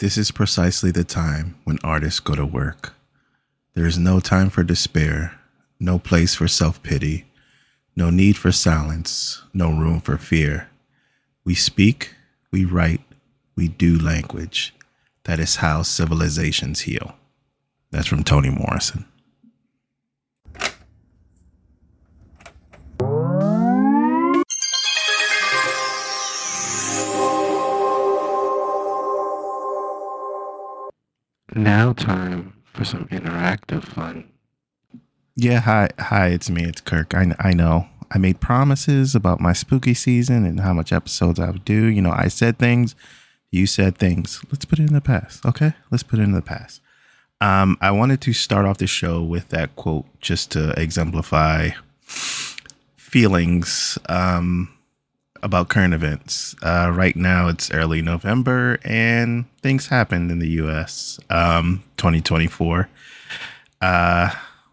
This is precisely the time when artists go to work. There is no time for despair, no place for self-pity, no need for silence, no room for fear. We speak, we write, we do language. That is how civilizations heal. That's from Toni Morrison. Now time for some interactive fun. Yeah, hi, it's me, it's Kirk. I know. I made promises about my spooky season and how much episodes I would do. You know, I said things, you said things. Let's put it in the past, okay? Let's put it in the past. I wanted to start off the show with that quote just to exemplify feelings about current events. Right now, it's early November and things happened in the U.S. 2024,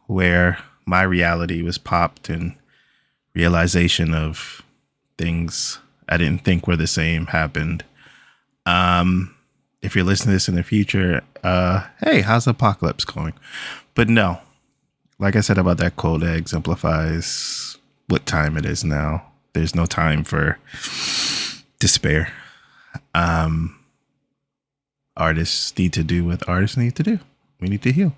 where my reality was popped and realization of things I didn't think were the same happened. If you're listening to this in the future, hey, how's the apocalypse going? But no, like I said about that quote, it exemplifies what time it is now. There's no time for despair. Artists need to do what artists need to do. We need to heal.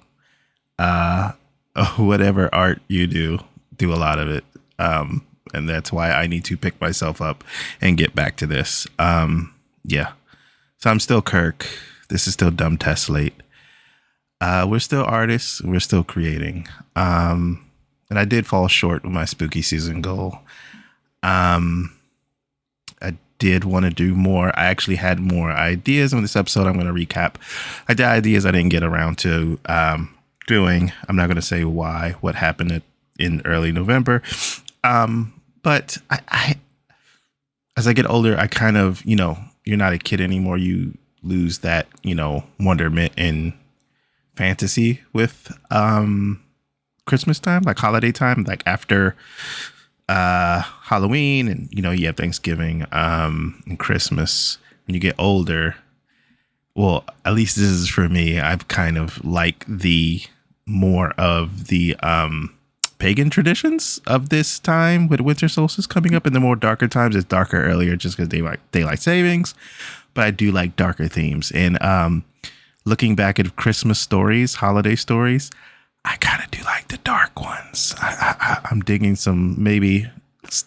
Whatever art you do a lot of it. And that's why I need to pick myself up and get back to this. Yeah. So I'm still Kirk. This is still Dumb Test Slate. We're still artists. We're still creating. And I did fall short with my spooky season goal. I did want to do more. I actually had more ideas in this episode. I'm going to recap. I did ideas I didn't get around to doing. I'm not going to say why, what happened in early November. But I, as I get older, I kind of, you're not a kid anymore. You lose that, wonderment and fantasy with Christmas time, like holiday time, like after Halloween, and you have Thanksgiving and Christmas. When you get older, well, at least this is for me, I've kind of like the more of the pagan traditions of this time with winter solstice coming up. In the more darker times, it's darker earlier just because they like daylight savings, but I do like darker themes. And looking back at Christmas stories, holiday stories, I kind of do like the dark ones. I'm digging some, maybe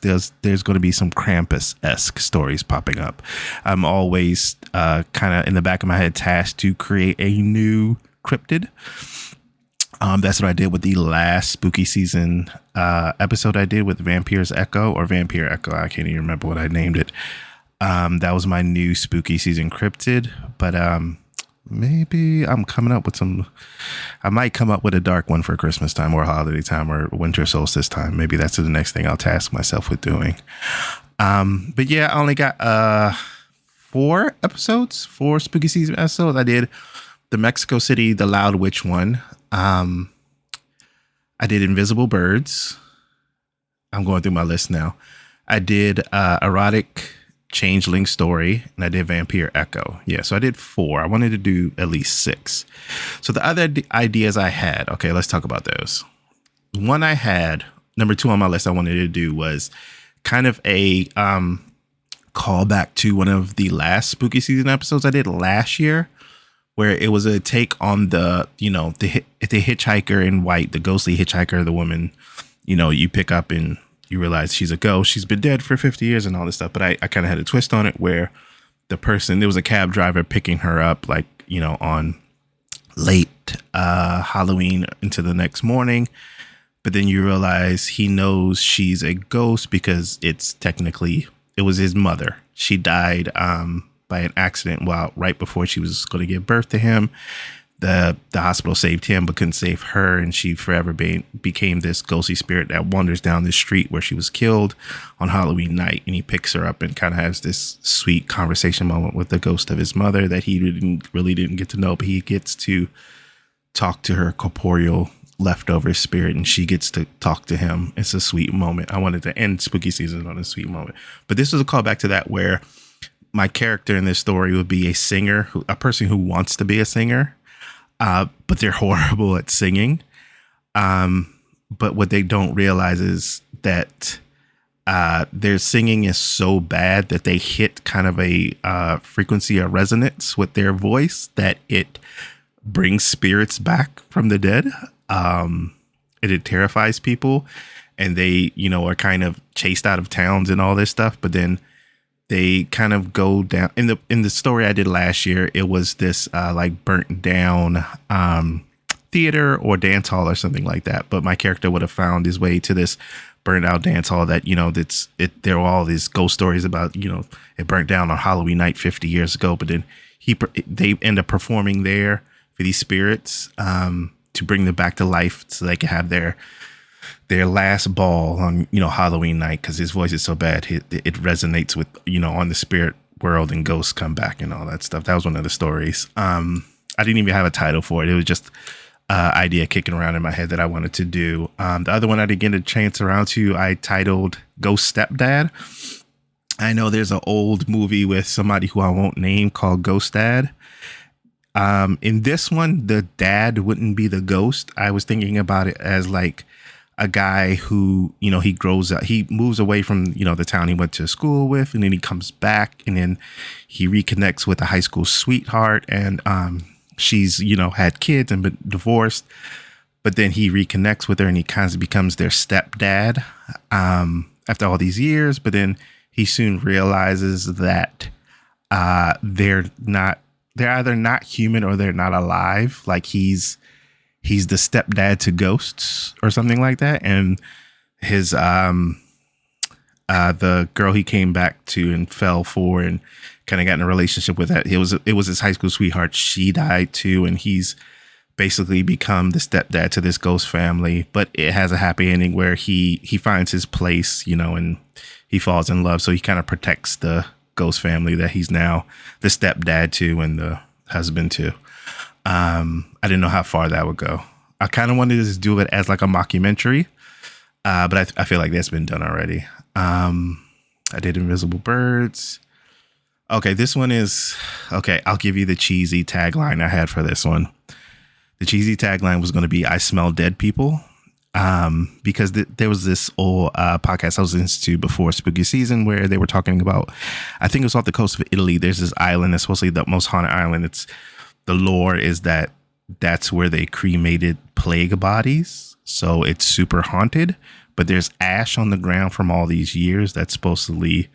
there's going to be some Krampus-esque stories popping up. I'm always kind of in the back of my head tasked to create a new cryptid. That's what I did with the last spooky season episode I did with Vampire's Echo or Vampire Echo. I can't even remember what I named it. That was my new spooky season cryptid, but maybe I'm coming up with I might come up with a dark one for Christmas time or holiday time or winter solstice time. Maybe that's the next thing I'll task myself with doing. But yeah, I only got 4 spooky season episodes. I did the Mexico City, the Loud Witch one. I did Invisible Birds. I'm going through my list now. I did Erotic Changeling Story, and I did Vampire Echo. Yeah, so I did 4. I wanted to do at least 6. So the other ideas I had, okay, let's talk about those. One I had, number 2 on my list I wanted to do was kind of a callback to one of the last spooky season episodes I did last year, where it was a take on the hitchhiker in white, the ghostly hitchhiker, the woman, you pick up and you realize she's a ghost. She's been dead for 50 years and all this stuff. But I kind of had a twist on it where there was a cab driver picking her up, like, on late Halloween into the next morning. But then you realize he knows she's a ghost because it was his mother. She died by an accident right before she was going to give birth to him. The hospital saved him but couldn't save her, and she forever became this ghostly spirit that wanders down the street where she was killed on Halloween night. And he picks her up and kind of has this sweet conversation moment with the ghost of his mother that he really didn't get to know, but he gets to talk to her corporeal leftover spirit, and she gets to talk to him. It's a sweet moment. I wanted to end spooky season on a sweet moment, but this was a callback to that, where my character in this story would be a singer, a person who wants to be a singer, but they're horrible at singing. But what they don't realize is that their singing is so bad that they hit kind of a frequency or resonance with their voice that it brings spirits back from the dead. It terrifies people, and they, are kind of chased out of towns and all this stuff. But then they kind of go down in the story I did last year. It was this like burnt down theater or dance hall or something like that. But my character would have found his way to this burnt out dance hall that, there were all these ghost stories about, it burnt down on Halloween night 50 years ago. But then they end up performing there for these spirits to bring them back to life so they can have their last ball on, Halloween night, because his voice is so bad. It resonates with, on the spirit world, and ghosts come back and all that stuff. That was one of the stories. I didn't even have a title for it. It was just idea kicking around in my head that I wanted to do. The other one I didn't get a chance around to, I titled Ghost Stepdad. I know there's an old movie with somebody who I won't name called Ghost Dad. In this one, the dad wouldn't be the ghost. I was thinking about it as like a guy who, he grows up, he moves away from, the town he went to school with, and then he comes back, and then he reconnects with a high school sweetheart, and she's, had kids and been divorced, but then he reconnects with her and he kind of becomes their stepdad after all these years. But then he soon realizes that they're either not human or they're not alive. Like he's the stepdad to ghosts or something like that. And his the girl he came back to and fell for and kind of got in a relationship with, that it was his high school sweetheart. She died too, and he's basically become the stepdad to this ghost family. But it has a happy ending where he finds his place, and he falls in love. So he kind of protects the ghost family that he's now the stepdad to and the husband to. I didn't know how far that would go. I kind of wanted to do it as like a mockumentary, but I feel like that's been done already. I did Invisible Birds. Okay, this one is okay. I'll give you the cheesy tagline I had for this one. The cheesy tagline was going to be "I smell dead people," because there was this old podcast I was listening to before spooky season where they were talking about, I think it was off the coast of Italy. There's this island that's supposedly the most haunted island. The lore is that that's where they cremated plague bodies, so it's super haunted. But there's ash on the ground from all these years that's supposedly,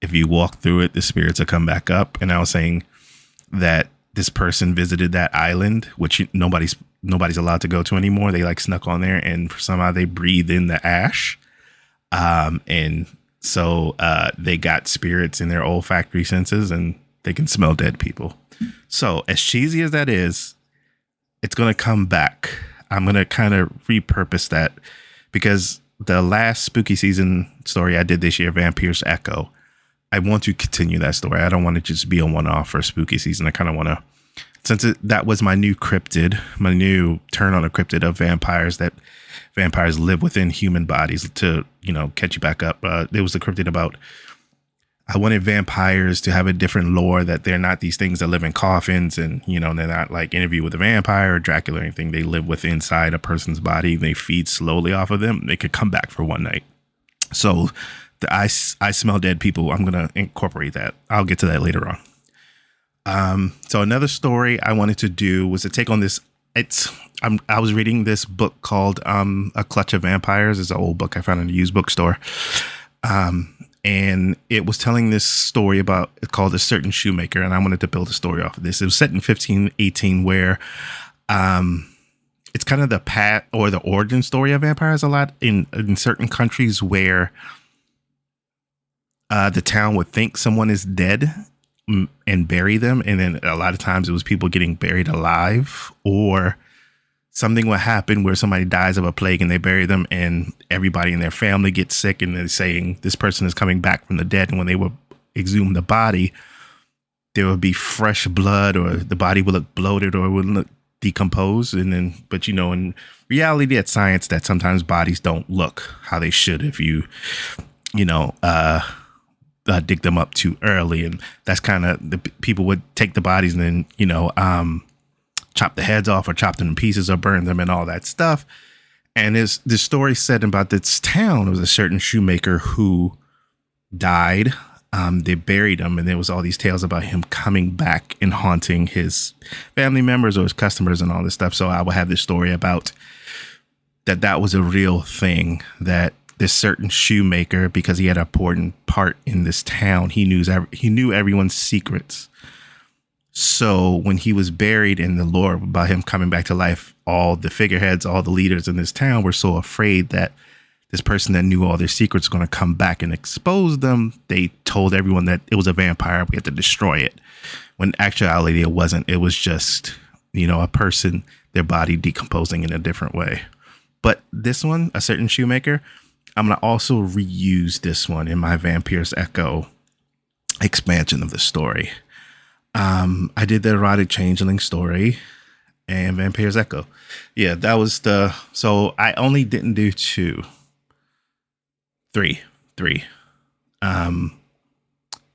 if you walk through it, the spirits will come back up. And I was saying that this person visited that island, which nobody's allowed to go to anymore. They like snuck on there, and somehow they breathed in the ash. And so they got spirits in their olfactory senses, and they can smell dead people. So as cheesy as that is, it's going to come back. I'm going to kind of repurpose that, because the last spooky season story I did this year, Vampire's Echo, I want to continue that story. I don't want to just be a one-off for spooky season. I kind of want to, since that was my new cryptid, my new turn on a cryptid of vampires, that vampires live within human bodies to, catch you back up. There was a cryptid about, I wanted vampires to have a different lore, that they're not these things that live in coffins and, they're not like Interview with a Vampire or Dracula or anything. They live inside a person's body. They feed slowly off of them. They could come back for one night. So the I smell dead people, I'm going to incorporate that. I'll get to that later on. So another story I wanted to do was to take on this. I was reading this book called A Clutch of Vampires. It's an old book I found in a used bookstore. And it was telling this story about, it's called A Certain Shoemaker. And I wanted to build a story off of this. It was set in 1518, where it's kind of the path or the origin story of vampires a lot in certain countries, where the town would think someone is dead and bury them. And then a lot of times it was people getting buried alive, or something will happen where somebody dies of a plague and they bury them, and everybody in their family gets sick, and they're saying this person is coming back from the dead. And when they will exhume the body, there will be fresh blood, or the body will look bloated, or it will look decomposed. And then, but in reality, it's science that sometimes bodies don't look how they should if you dig them up too early, and that's kind of the people would take the bodies and then chop the heads off or chop them in pieces or burn them and all that stuff. And this story said about this town, it was a certain shoemaker who died. They buried him, and there was all these tales about him coming back and haunting his family members or his customers and all this stuff. So I will have this story about that was a real thing, that this certain shoemaker, because he had an important part in this town, he knew everyone's secrets. So when he was buried, in the lore about him coming back to life, all the figureheads, all the leaders in this town were so afraid that this person that knew all their secrets was going to come back and expose them. They told everyone that it was a vampire. We had to destroy it. When actuality, it wasn't. It was just, a person, their body decomposing in a different way. But this one, a certain shoemaker, I'm going to also reuse this one in my Vampires Echo expansion of the story. I did the erotic changeling story and Vampires Echo. Yeah, that was so I only didn't do three. The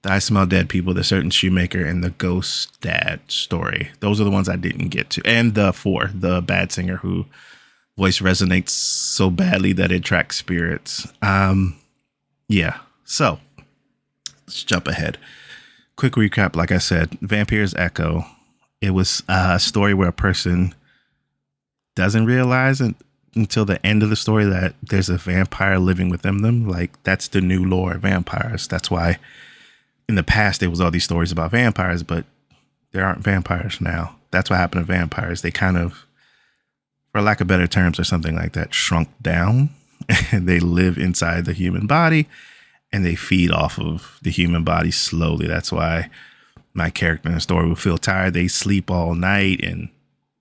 I Smell Dead People, the certain shoemaker, and the ghost dad story. Those are the ones I didn't get to. And the bad singer who voice resonates so badly that it attracts spirits. Yeah. So let's jump ahead. Quick recap. Like I said, Vampires Echo. It was a story where a person doesn't realize it until the end of the story that there's a vampire living within them. Like, that's the new lore of vampires. That's why in the past there was all these stories about vampires, but there aren't vampires now. That's what happened to vampires. They kind of, for lack of better terms or something like that, shrunk down, and they live inside the human body and they feed off of the human body slowly. That's why my character in the story will feel tired. They sleep all night and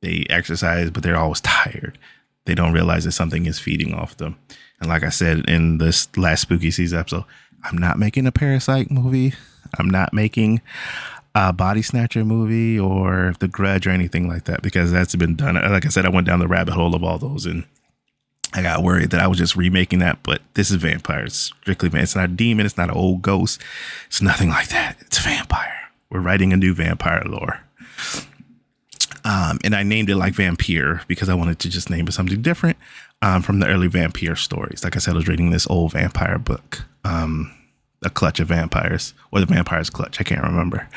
they exercise, but they're always tired. They don't realize that something is feeding off them. And like I said in this last Spooky Season episode, I'm not making a Parasite movie. I'm not making a Body Snatcher movie or The Grudge or anything like that, because that's been done. Like I said, I went down the rabbit hole of all those and I got worried that I was just remaking that. But this is vampires, strictly vampire. It's not a demon. It's not an old ghost. It's nothing like that. It's a vampire. We're writing a new vampire lore. And I named it like Vampire because I wanted to just name it something different from the early vampire stories. Like I said, I was reading this old vampire book, A Clutch of Vampires, or The Vampire's Clutch. I can't remember.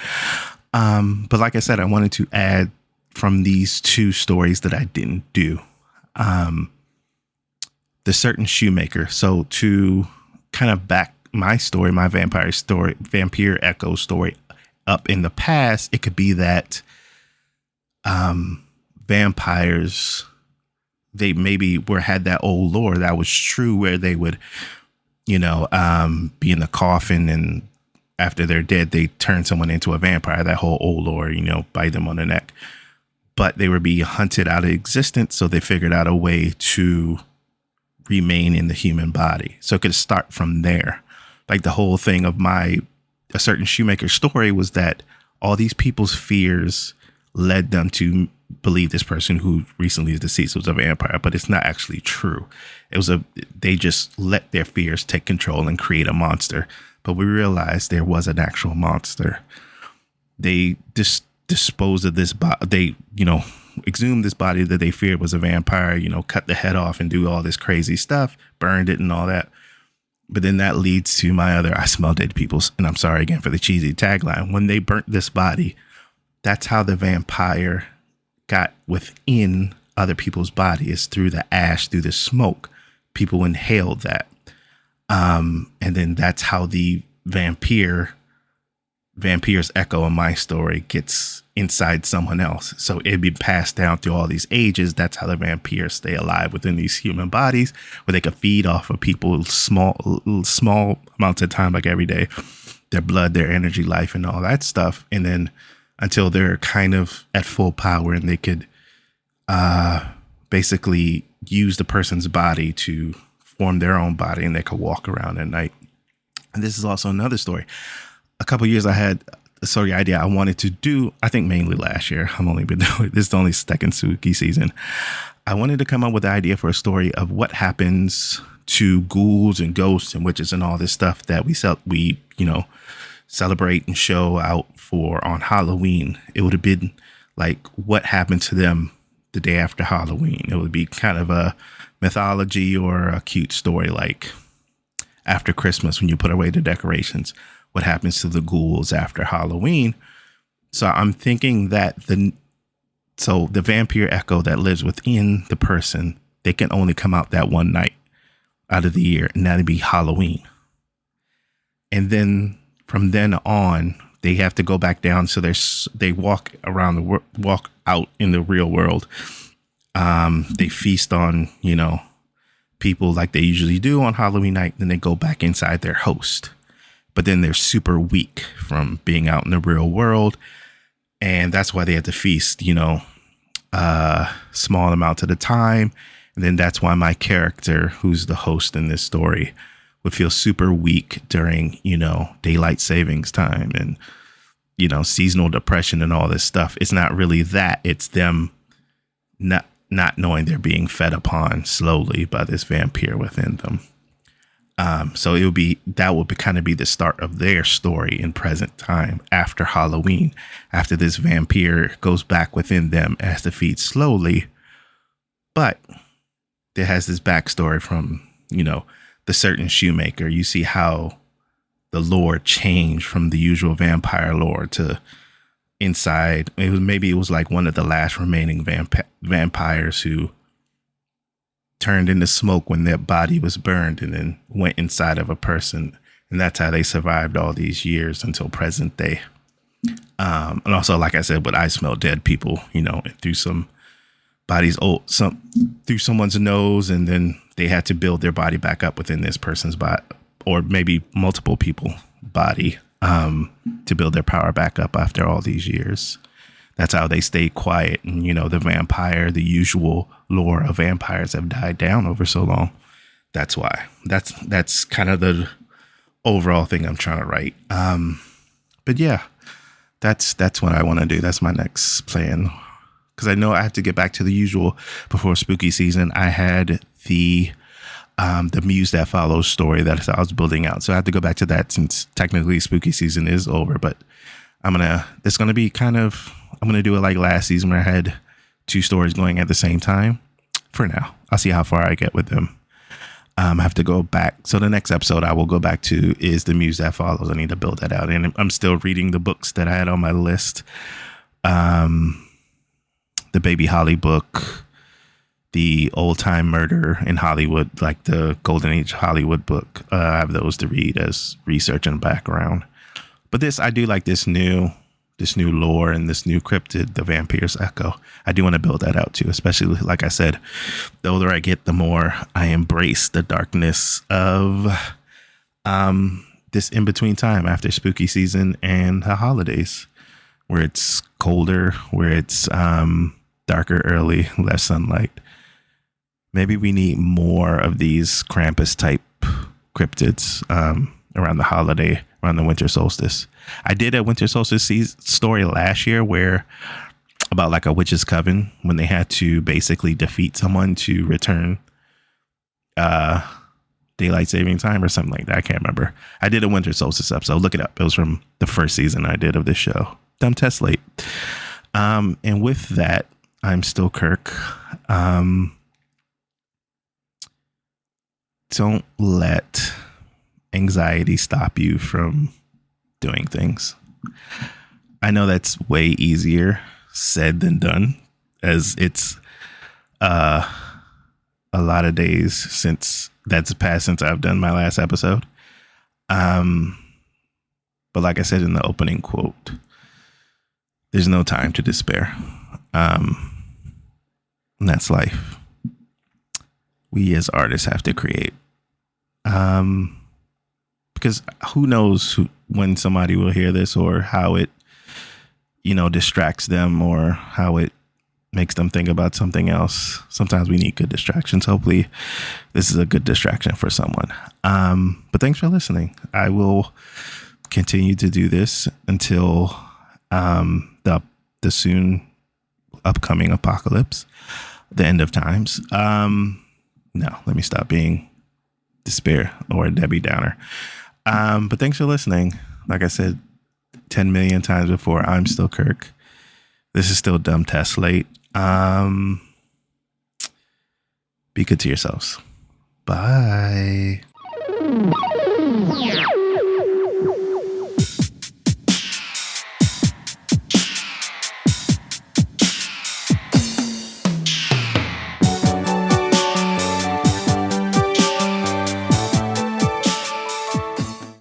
But like I said, I wanted to add from these two stories that I didn't do. The certain shoemaker. So to kind of back my story, my vampire story, Vampire Echo story up in the past, it could be that vampires, they maybe had that old lore that was true, where they would, be in the coffin, and after they're dead, they turn someone into a vampire. That whole old lore, bite them on the neck. But they would be hunted out of existence, so they figured out a way to remain in the human body. So it could start from there. Like the whole thing of a certain shoemaker story was that all these people's fears led them to believe this person who recently is deceased was a vampire, but it's not actually true. They just let their fears take control and create a monster. But we realized there was an actual monster. They just disposed of this body. They, exhumed this body that they feared was a vampire, cut the head off and do all this crazy stuff, burned it and all that. But then that leads to my other I Smell Dead Peoples. And I'm sorry again for the cheesy tagline. When they burnt this body, that's how the vampire got within other people's bodies, through the ash, through the smoke. People inhaled that. And then that's how the Vampires Echo in my story gets inside someone else. So it'd be passed down through all these ages. That's how the vampires stay alive within these human bodies, where they could feed off of people small amounts of time, like every day, their blood, their energy, life, and all that stuff. And then until they're kind of at full power and they could basically use the person's body to form their own body, and they could walk around at night. And this is also another story. A couple of years I had a story idea I wanted to do, I think mainly last year. I've only been doing this is the only second Spooky Season. I wanted to come up with the idea for a story of what happens to ghouls and ghosts and witches and all this stuff that we celebrate and show out for on Halloween, it would have been like what happened to them the day after Halloween. It would be kind of a mythology or a cute story, like after Christmas when you put away the decorations, what happens to the ghouls after Halloween. So I'm thinking that the vampire echo that lives within the person, they can only come out that one night out of the year, and that'd be Halloween. And then from then on, they have to go back down. So they walk out in the real world. They feast on, people like they usually do on Halloween night. Then they go back inside their host, but then they're super weak from being out in the real world. And that's why they have to feast, small amounts at a time. And then that's why my character, who's the host in this story, would feel super weak during, daylight savings time and, seasonal depression and all this stuff. It's not really that. It's them not knowing they're being fed upon slowly by this vampire within them. So that would kind of be the start of their story in present time after Halloween, after this vampire goes back within them and has to feed slowly. But there has this backstory from, the certain shoemaker. You see how the lore changed from the usual vampire lore to inside. It was like one of the last remaining vampires who turned into smoke when their body was burned and then went inside of a person. And that's how they survived all these years until present day. And also, like I said, but I smell dead people, through some bodies, through someone's nose, and then they had to build their body back up within this person's body, or maybe multiple people body, to build their power back up after all these years. That's how they stayed quiet. And, the usual lore of vampires have died down over so long. That's why. That's kind of the overall thing I'm trying to write. But yeah, that's what I want to do. That's my next plan. Because I know I have to get back to the usual before spooky season. I had the Muse That Follows story that I was building out. So I have to go back to that since technically spooky season is over. But I'm going to do it like last season where I had 2 stories going at the same time. For now, I'll see how far I get with them. I have to go back. So the next episode I will go back to is the Muse That Follows. I need to build that out. And I'm still reading the books that I had on my list. The Baby Holly book, the Old Time Murder in Hollywood, like the Golden Age Hollywood book. I have those to read as research and background. But I do like this new lore and this new cryptid, the Vampire's Echo. I do want to build that out too, especially like I said, the older I get, the more I embrace the darkness of this in between time after spooky season and the holidays, where it's colder, where it's darker early, less sunlight. Maybe we need more of these Krampus type cryptids around the holiday, around the winter solstice. I did a winter solstice story last year about like a witch's coven, when they had to basically defeat someone to return daylight saving time or something like that. I can't remember. I did a winter solstice episode. Look it up. It was from the first season I did of this show. Dumb test late. And with that, I'm still Kirk. Don't let anxiety stop you from doing things. I know that's way easier said than done, as it's a lot of days since that's passed since I've done my last episode. But like I said in the opening quote, there's no time to despair. And that's life. We as artists have to create. Because who knows when somebody will hear this, or how it, distracts them, or how it makes them think about something else. Sometimes we need good distractions. Hopefully this is a good distraction for someone. But thanks for listening. I will continue to do this until the soon upcoming apocalypse, the end of times. No, let me stop being despair or a Debbie Downer. But thanks for listening. Like I said 10 million times before, I'm still Kirk. This is still Dumb Test Late. Be good to yourselves. Bye.